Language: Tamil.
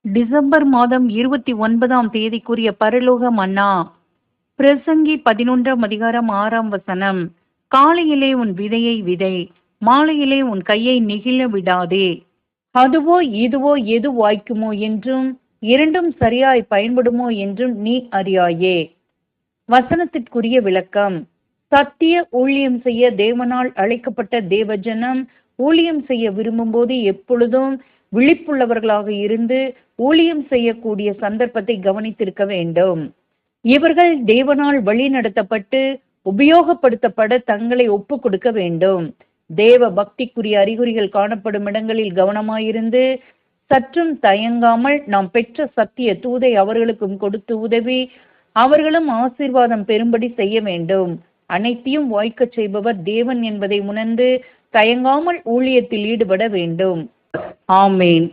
டிசம்பர் மாதம் 29ஆம் தேதிக்குரிய பரலோக மன்னா. பிரசங்கி 11ஆம் அதிகாரம் 6ஆம் வசனம். காலையிலே உன் விதையை விதை, மாலையிலே உன் கையை நெகிழ விடாதே. அதுவோ இதுவோ எது வாய்க்குமோ என்றும் இரண்டும் சரியாய் பயன்படுமோ என்றும் நீ அறியாயே. வசனத்திற்குரிய விளக்கம். சத்திய ஊழியம் செய்ய தேவனால் அழைக்கப்பட்ட தேவஜனம் ஊழியம் செய்ய விரும்பும்போது எப்பொழுதும் விழிப்புள்ளவர்களாக இருந்து ஊழியம் செய்யக்கூடிய சந்தர்ப்பத்தை கவனித்திருக்க வேண்டும். இவர்கள் தேவனால் வழி நடத்தப்பட்டு உபயோகப்படுத்தப்பட தங்களை ஒப்பு கொடுக்க வேண்டும். தேவ பக்திக்குரிய அறிகுறிகள் காணப்படும் இடங்களில் கவனமாயிருந்து சற்றும் தயங்காமல் நாம் பெற்ற சத்திய தூதை அவர்களுக்கும் கொடுத்து உதவி அவர்களும் ஆசீர்வாதம் பெறும்படி செய்ய வேண்டும். அனைத்தையும் வாய்க்கச் செய்பவர் தேவன் என்பதை உணர்ந்து தயங்காமல் ஊழியத்தில் ஈடுபட வேண்டும். ஆமேன்.